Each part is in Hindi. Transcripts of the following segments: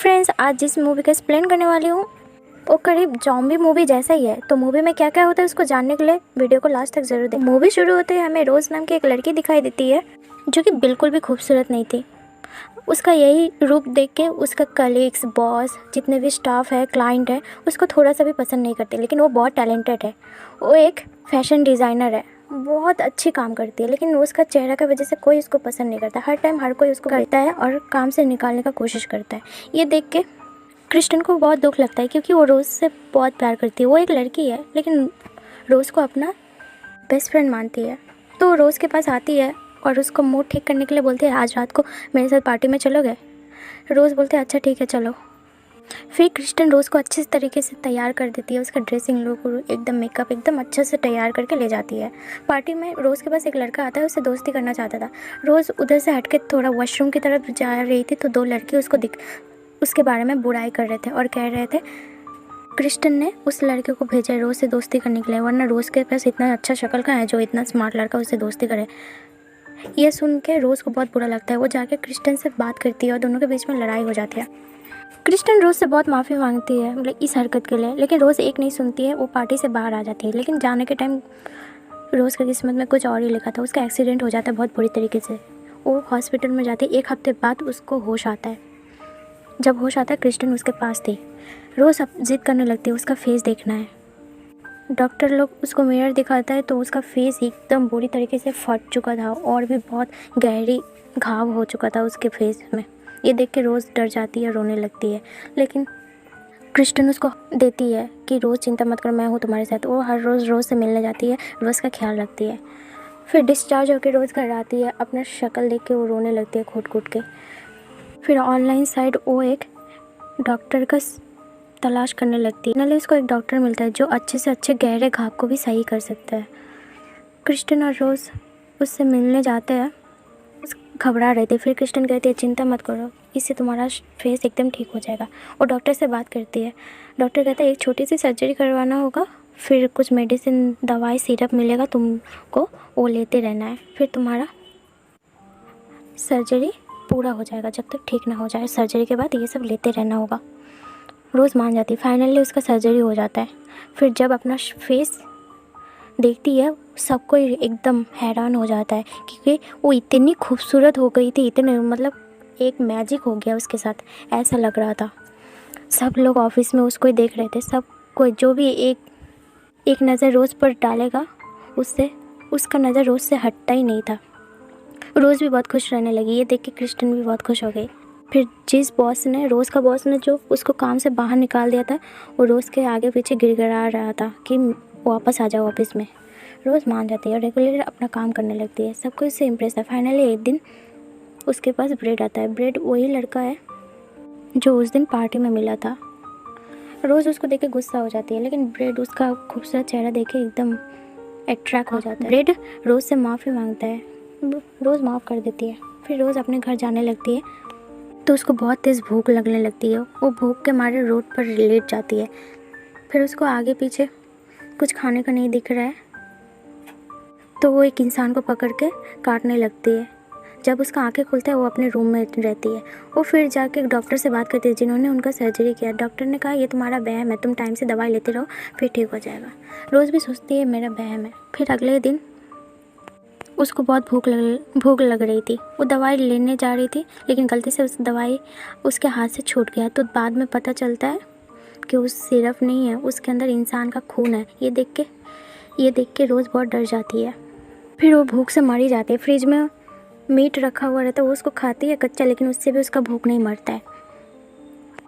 फ्रेंड्स, आज जिस मूवी का एक्सप्लेन करने वाली हूँ वो करीब जॉम्बी मूवी जैसा ही है। तो मूवी में क्या क्या होता है उसको जानने के लिए वीडियो को लास्ट तक जरूर देखें। मूवी शुरू होते ही हमें रोज़ नाम की एक लड़की दिखाई देती है जो कि बिल्कुल भी खूबसूरत नहीं थी। उसका यही रूप देख के उसका कलीग्स, बॉस, जितने भी स्टाफ है, क्लाइंट है, उसको थोड़ा सा भी पसंद नहीं करते। लेकिन वो बहुत टैलेंटेड है। वो एक फैशन डिज़ाइनर है, बहुत अच्छी काम करती है, लेकिन उसका चेहरा की वजह से कोई उसको पसंद नहीं करता। हर टाइम हर कोई उसको करता है और काम से निकालने का कोशिश करता है। ये देख के क्रिस्टन को बहुत दुख लगता है क्योंकि वो रोज़ से बहुत प्यार करती है। वो एक लड़की है लेकिन रोज़ को अपना बेस्ट फ्रेंड मानती है। तो रोज़ के पास आती है और उसको मूड ठीक करने के लिए बोलती है, आज रात को मेरे साथ पार्टी में चलोगे? रोज़ बोलते हैं, अच्छा ठीक है चलो। फिर क्रिस्टन रोज़ को अच्छे तरीके से तैयार कर देती है। उसका ड्रेसिंग लुक, एकदम मेकअप एकदम अच्छे से तैयार करके ले जाती है। पार्टी में रोज़ के पास एक लड़का आता है, उससे दोस्ती करना चाहता था। रोज़ उधर से हट के थोड़ा वॉशरूम की तरफ जा रही थी तो दो लड़के उसके बारे में बुराई कर रहे थे और कह रहे थे क्रिस्टन ने उस लड़के को भेजा है रोज़ से दोस्ती करने के लिए, वरना रोज़ के पास इतना अच्छा शक्ल का है जो इतना स्मार्ट लड़का उससे दोस्ती करे। ये सुन के रोज़ को बहुत बुरा लगता है। वो जाके क्रिस्टन से बात करती है और दोनों के बीच में लड़ाई हो जाती है। क्रिस्टन रोज़ से बहुत माफ़ी मांगती है मतलब इस हरकत के लिए, लेकिन रोज़ एक नहीं सुनती है। वो पार्टी से बाहर आ जाती है। लेकिन जाने के टाइम रोज़ की किस्मत में कुछ और ही लिखा था। उसका एक्सीडेंट हो जाता है बहुत बुरी तरीके से। वो हॉस्पिटल में जाती है। 1 हफ्ते बाद उसको होश आता है। जब होश आता है क्रिस्टन उसके पास थी। रोज़ अब जिद करने लगती है उसका फेस देखना है। डॉक्टर लोग उसको मिरर दिखाता है तो उसका फेस एकदम बुरी तरीके से फट चुका था और भी बहुत गहरी घाव हो चुका था उसके फेस में। ये देख के रोज़ डर जाती है, रोने लगती है। लेकिन क्रिस्टन उसको देती है कि रोज़ चिंता मत करो, मैं हूँ तुम्हारे साथ। वो हर रोज़ से मिलने जाती है, रोज़ का ख्याल रखती है। फिर डिस्चार्ज होकर रोज़ घर आती है। अपना शक्ल देख के वो रोने लगती है घुट घुट के। फिर ऑनलाइन साइट वो एक डॉक्टर का तलाश करने लगती है। फाइनली उसको एक डॉक्टर मिलता है जो अच्छे से अच्छे गहरे घाव को भी सही कर सकता है। क्रिस्टन और रोज़ उससे मिलने जाते हैं। घबरा रहे थे। फिर क्रिस्टन कहती है, चिंता मत करो, इससे तुम्हारा फेस एकदम ठीक हो जाएगा। वो डॉक्टर से बात करती है। डॉक्टर कहता है एक छोटी सी सर्जरी करवाना होगा, फिर कुछ मेडिसिन, दवाई, सिरप मिलेगा तुमको, वो लेते रहना है, फिर तुम्हारा सर्जरी पूरा हो जाएगा। जब तक ठीक ना हो जाए सर्जरी के बाद ये सब लेते रहना होगा। रोज़ मान जाती है। फाइनली उसका सर्जरी हो जाता है। फिर जब अपना फेस देखती है सब कोई एकदम हैरान हो जाता है क्योंकि वो इतनी खूबसूरत हो गई थी, इतने मतलब एक मैजिक हो गया उसके साथ, ऐसा लग रहा था। सब लोग ऑफिस में उसको ही देख रहे थे। सब कोई जो भी एक नज़र रोज़ पर डालेगा उससे उसका नज़र रोज़ से हटता ही नहीं था। रोज़ भी बहुत खुश रहने लगी। ये देख के क्रिस्टन भी बहुत खुश हो गई। फिर जिस रोज़ का बॉस ने जो उसको काम से बाहर निकाल दिया था, वो रोज़ के आगे पीछे गिड़गिड़ा रहा था कि वापस आ जाओ ऑफिस में। रोज़ मान जाती है और रेगुलर अपना काम करने लगती है। सबको इससे इम्प्रेस था। फाइनली एक दिन उसके पास ब्रेड आता है। ब्रेड वही लड़का है जो उस दिन पार्टी में मिला था। रोज़ उसको देख के गुस्सा हो जाती है, लेकिन ब्रेड उसका खूबसूरत चेहरा देख के एकदम अट्रैक्ट हो जाता है। ब्रेड रोज़ से माफ़ी मांगता है। रोज़ माफ़ कर देती है। फिर रोज़ अपने घर जाने लगती है तो उसको बहुत तेज़ भूख लगने लगती है। वो भूख के मारे रोड पर लेट जाती है। फिर उसको आगे पीछे कुछ खाने का नहीं दिख रहा है तो वो एक इंसान को पकड़ के काटने लगती है। जब उसका आंखें खुलता है वो अपने रूम में रहती है। वो फिर जाके एक डॉक्टर से बात करती है जिन्होंने उनका सर्जरी किया। डॉक्टर ने कहा ये तुम्हारा वहम है, तुम टाइम से दवाई लेते रहो फिर ठीक हो जाएगा। रोज़ भी सोचती है मेरा वहम है। फिर अगले दिन उसको बहुत भूख लग रही थी। वो दवाई लेने जा रही थी लेकिन गलती से उस दवाई उसके हाथ से छूट गया। तो बाद में पता चलता है कि उस सिरप नहीं है, उसके अंदर इंसान का खून है। ये देख के रोज़ बहुत डर जाती है। फिर वो भूख से मर ही जाती है। फ्रिज में मीट रखा हुआ रहता है, वो उसको खाती है कच्चा, लेकिन उससे भी उसका भूख नहीं मरता है।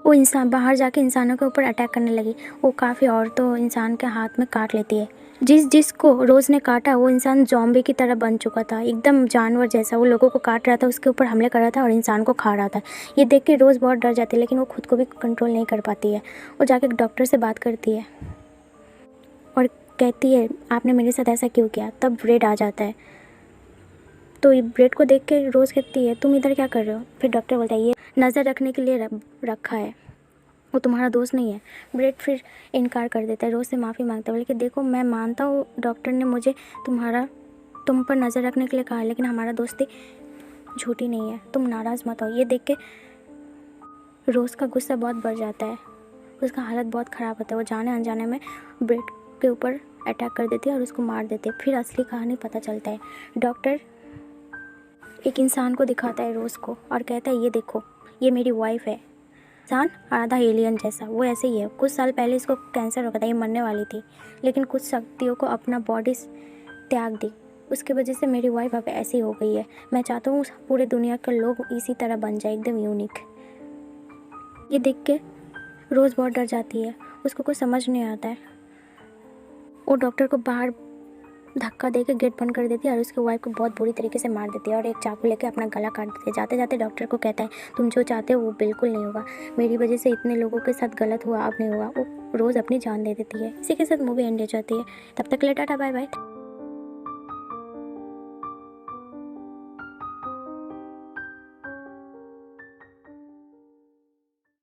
वो इंसान बाहर जाके इंसानों के ऊपर अटैक करने लगी। वो काफ़ी औरतों इंसान के हाथ में काट लेती है। जिसको रोज़ ने काटा वो इंसान ज़ॉम्बी की तरह बन चुका था, एकदम जानवर जैसा। वो लोगों को काट रहा था, उसके ऊपर हमले कर रहा था और इंसान को खा रहा था। ये देख के रोज़ बहुत डर जाती है, लेकिन वो खुद को भी कंट्रोल नहीं कर पाती है। वो जाके डॉक्टर से बात करती है और कहती है आपने मेरे साथ ऐसा क्यों किया। तब ब्रेड आ जाता है तो ये ब्रेड को देख के रोज़ कहती है तुम इधर क्या कर रहे हो। फिर डॉक्टर बोलता है ये नज़र रखने के लिए रखा है, वो तुम्हारा दोस्त नहीं है। ब्रेड फिर इनकार कर देता है, रोज़ से माफ़ी मांगता है। लेकिन देखो मैं मानता हूँ डॉक्टर ने मुझे तुम पर नज़र रखने के लिए कहा है, लेकिन हमारा दोस्ती झूठी नहीं है, तुम नाराज़ मत हो। ये देख के रोज़ का गुस्सा बहुत बढ़ जाता है, उसका हालत बहुत ख़राब होता है। वो जाने अनजाने में ब्रेड के ऊपर अटैक कर देती है और उसको मार देती है। फिर असली कहानी पता चलता है। डॉक्टर एक इंसान को दिखाता है रोज़ को और कहता है ये देखो, ये मेरी वाइफ है। इंसान आधा एलियन जैसा, वो ऐसे ही है। कुछ साल पहले इसको कैंसर हो गया था, ये मरने वाली थी, लेकिन कुछ शक्तियों को अपना बॉडी त्याग दी। उसकी वजह से मेरी वाइफ अब ऐसी हो गई है। मैं चाहता हूँ पूरे दुनिया के लोग इसी तरह बन जाए, एकदम यूनिक। ये देख के रोज़ बहुत डर जाती है, उसको कुछ समझ नहीं आता है। वो डॉक्टर को बाहर धक्का देकर गेट बंद कर देती है और उसकी वाइफ को बहुत बुरी तरीके से मार देती है और एक चाकू लेके अपना गला काट देती है। जाते जाते डॉक्टर को कहता है तुम जो चाहते हो वो बिल्कुल नहीं होगा, मेरी वजह से इतने लोगों के साथ गलत हुआ, अब नहीं हुआ। वो रोज़ अपनी जान दे देती है। इसी के साथ मूवी एंड हो जाती है। तब तक के लिए टाटा बाय बाय।